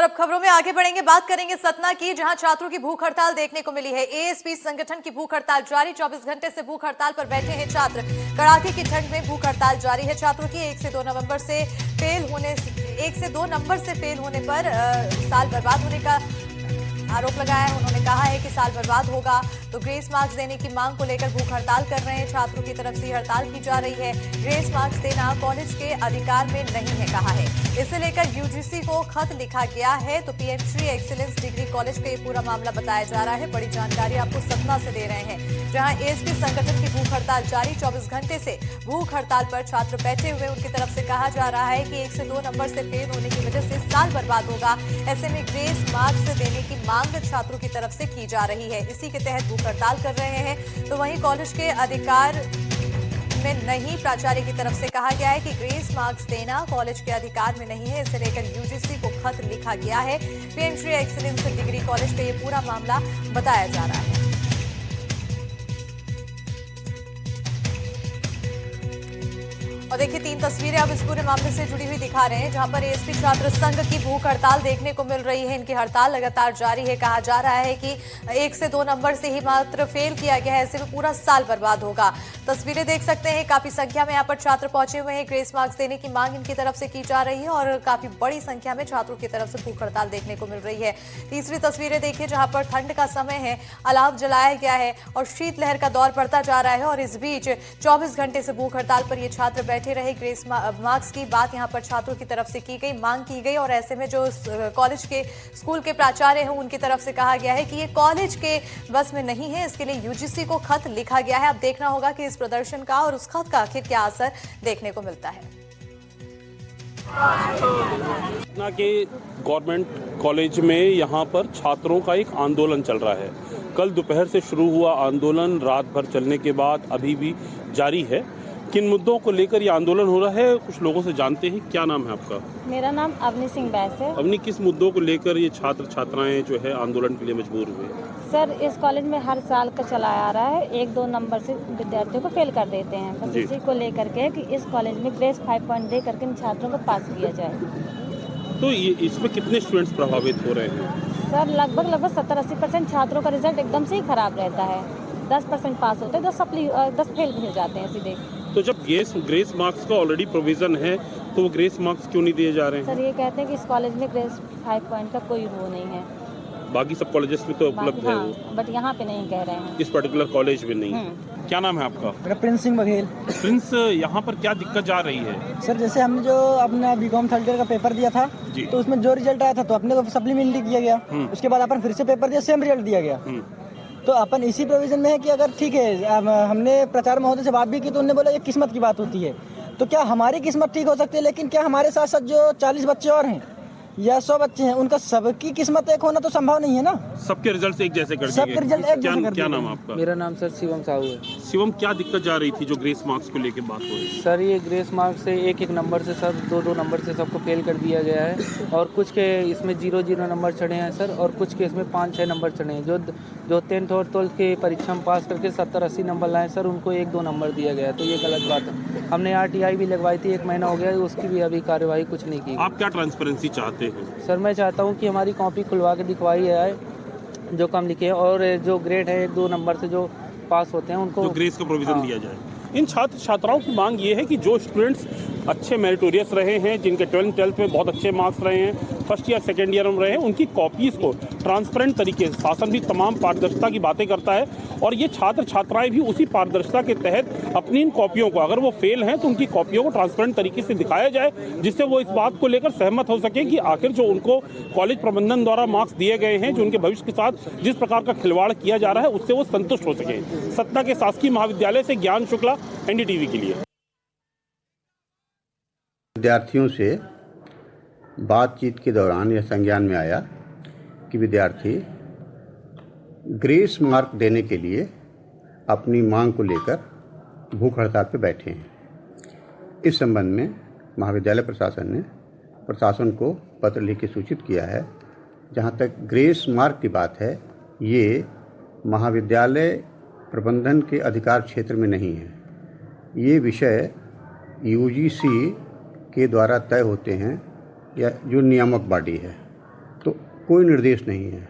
और अब खबरों में आगे बढ़ेंगे, बात करेंगे सतना की, जहां छात्रों की भूख हड़ताल देखने को मिली है। एएसपी संगठन की भूख हड़ताल जारी, 24 घंटे से भूख हड़ताल पर बैठे हैं छात्र। कड़ाके की ठंड में भूख हड़ताल जारी है छात्रों की। 1 से 2 नवंबर से फेल होने पर साल बर्बाद होने का आरोप लगाया है। उन्होंने कहा है कि साल बर्बाद होगा तो ग्रेस मार्क्स देने की मांग को लेकर भूख हड़ताल कर रहे हैं। छात्रों की तरफ से हड़ताल की जा रही है। ग्रेस मार्क्स देना कॉलेज के अधिकार में नहीं है, कहा है। इसे लेकर यूजीसी को खत लिखा गया है। तो पीएम एक्सीलेंस डिग्री कॉलेज का ये पूरा मामला बताया जा रहा है। बड़ी जानकारी आपको सतना से दे रहे हैं, जहां एएसपी संगठन की भूख हड़ताल जारी, 24 घंटे से भूख हड़ताल पर छात्र बैठे हुए। उनकी तरफ से कहा जा रहा है कि 1 से 2 नंबर से फेल होने की वजह से साल बर्बाद होगा। ऐसे में ग्रेस मार्क्स देने की मांग छात्रों की तरफ से की जा रही है। इसी के तहत भूख हड़ताल कर रहे हैं। तो वहीं कॉलेज के अधिकार में नहीं, प्राचार्य की तरफ से कहा गया है कि ग्रेस मार्क्स देना कॉलेज के अधिकार में नहीं है। इसे लेकर यूजीसी को खत लिखा गया है। पीएम एक्सीलेंस डिग्री कॉलेज का ये पूरा मामला बताया जा रहा है। और देखिए 3 तस्वीरें अब इस पूरे मामले से जुड़ी हुई दिखा रहे हैं, जहां पर एएसपी छात्र संघ की भूख हड़ताल देखने को मिल रही है। इनकी हड़ताल लगातार जारी है। कहा जा रहा है कि 1 से 2 नंबर से ही मात्र फेल किया गया है, ऐसे में पूरा साल बर्बाद होगा। तस्वीरें देख सकते हैं, काफी संख्या में यहाँ पर छात्र पहुंचे हुए हैं। ग्रेस मार्क्स देने की मांग इनकी तरफ से की जा रही है और काफी बड़ी संख्या में छात्रों की तरफ से भूख हड़ताल देखने को मिल रही है। तीसरी तस्वीरें देखिए, जहां पर ठंड का समय है, अलाव जलाया गया है और शीतलहर का दौर बढ़ता जा रहा है। और इस बीच 24 घंटे से भूख हड़ताल पर ये छात्र बैठे रहे। ग्रेस मार्क्स की बात यहां पर छात्रों की तरफ से की गई, मांग की गई। और ऐसे में जो कॉलेज के स्कूल के प्राचार्य हैं, उनकी तरफ से कहा गया है कि ये कॉलेज के बस में नहीं है। इसके लिए यूजीसी को खत लिखा गया है। अब देखना होगा कि इस प्रदर्शन का और उस खत का आखिर क्या असर देखने को मिलता है। सतना के गवर्नमेंट कॉलेज में यहाँ पर छात्रों का एक आंदोलन चल रहा है। कल दोपहर से शुरू हुआ आंदोलन रात भर चलने के बाद अभी भी जारी है। किन मुद्दों को लेकर ये आंदोलन हो रहा है, कुछ लोगों से जानते हैं। क्या नाम है आपका? मेरा नाम अवनी सिंह बैस है। अवनी, किस मुद्दों को लेकर ये छात्र छात्राएं जो है आंदोलन के लिए मजबूर हुए? सर, इस कॉलेज में हर साल का चलाया आ रहा है, 1-2 नंबर से विद्यार्थियों को फेल कर देते हैं। बस इसी को लेकर के कि इस कॉलेज में ग्रेस 5 पॉइंट दे करके इन छात्रों को पास किया जाए। तो ये इसमें कितने स्टूडेंट्स प्रभावित हो रहे हैं? सर, लगभग 70-80% छात्रों का रिजल्ट एकदम से ही खराब रहता है। 10% पास होते हैं, 10 फेल भी हो जाते हैं सीधे। तो जब ग्रेस मार्क्स का ऑलरेडी प्रोविजन है तो वो ग्रेस मार्क्स क्यों नहीं दिए जा रहे हैं? सर, ये कहते हैं कि इस कॉलेज में ग्रेस 5 पॉइंट का कोई वो नहीं है। बाकी सब कॉलेजेस में तो उपलब्ध है वो, बट यहाँ पे नहीं कह रहे हैं। इस पर्टिकुलर कॉलेज में नहीं। क्या नाम है आपका? मेरा प्रिंस सिंह बघेल। प्रिंस, यहाँ पर क्या दिक्कत जा रही है? सर, जैसे हमने जो अपना बीकॉम थर्ड ईयर का पेपर दिया था तो उसमें जो रिजल्ट आया था तो अपने को सप्लीमेंट्री किया गया। उसके बाद अपन फिर से पेपर दिया, सेम रिजल्ट दिया गया। तो अपन इसी प्रोविजन में है कि अगर ठीक है, हमने प्राचार्य महोदय से बात भी की तो उन्होंने बोला ये किस्मत की बात होती है। तो क्या हमारी किस्मत ठीक हो सकती है, लेकिन क्या हमारे साथ साथ जो 40 बच्चे और हैं या 100 बच्चे हैं, उनका सबकी किस्मत एक होना तो संभव नहीं है ना। सबके रिजल्ट एक जैसे कर दिए। सबके रिजल्ट एक जैसे कर दिए। क्या नाम है आपका? मेरा नाम सर शिवम साहू है। शिवम, क्या दिक्कत जा रही थी जो ग्रेस मार्क्स को लेकर बात हो रही थी? सर, ये ग्रेस मार्क्स से एक नंबर से सर 2-2 नंबर से सबको फेल कर दिया गया है। और कुछ के इसमें 0-0 नंबर चढ़े हैं सर, और कुछ के इसमें 5-6 नंबर चढ़े हैं। जो 10th और 12th के परीक्षा में पास करके 70-80 नंबर लाए सर, उनको 1-2 नंबर दिया गया है। तो ये गलत बात है। हमने RTI भी लगवाई थी, 1 महीना हो गया, उसकी भी अभी कार्यवाही कुछ नहीं की। आप क्या ट्रांसपेरेंसी चाहते हैं? सर, मैं चाहता हूँ कि हमारी कॉपी खुलवा के दिखवाई जाए जो कम लिखे, और जो ग्रेड है 1-2 नंबर से जो पास होते हैं उनको तो ग्रेस का प्रोविजन दिया जाए। इन छात्र छात्राओं की मांग ये है कि जो स्टूडेंट्स अच्छे मेरिटोरियस रहे हैं, जिनके 12th में बहुत अच्छे मार्क्स रहे हैं, फर्स्ट ईयर सेकेंड ईयर में रहे हैं, उनकी कॉपीज़ को ट्रांसपेरेंट तरीके से, शासन भी तमाम पारदर्शिता की बातें करता है और ये छात्र छात्राएं भी उसी पारदर्शिता के तहत अपनी इन कॉपियों को, अगर वो फेल हैं तो उनकी कॉपियों को ट्रांसपेरेंट तरीके से दिखाया जाए, जिससे वो इस बात को लेकर सहमत हो सके कि आखिर जो उनको कॉलेज प्रबंधन द्वारा मार्क्स दिए गए हैं, जो उनके भविष्य के साथ जिस प्रकार का खिलवाड़ किया जा रहा है, उससे वो संतुष्ट हो सके। सतना के शासकीय महाविद्यालय से ज्ञान शुक्ला, NDTV के लिए। विद्यार्थियों से बातचीत के दौरान यह संज्ञान में आया कि विद्यार्थी ग्रेस मार्क देने के लिए अपनी मांग को लेकर भूख हड़ताल पर बैठे हैं। इस संबंध में महाविद्यालय प्रशासन ने प्रशासन को पत्र लिख के सूचित किया है। जहाँ तक ग्रेस मार्क की बात है, ये महाविद्यालय प्रबंधन के अधिकार क्षेत्र में नहीं है। ये विषय यूजीसी के द्वारा तय होते हैं, या जो नियामक बॉडी है। कोई निर्देश नहीं है।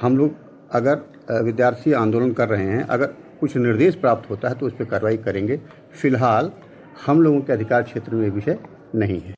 हम लोग अगर विद्यार्थी आंदोलन कर रहे हैं, अगर कुछ निर्देश प्राप्त होता है तो उस पर कार्रवाई करेंगे। फिलहाल हम लोगों के अधिकार क्षेत्र में ये विषय नहीं है।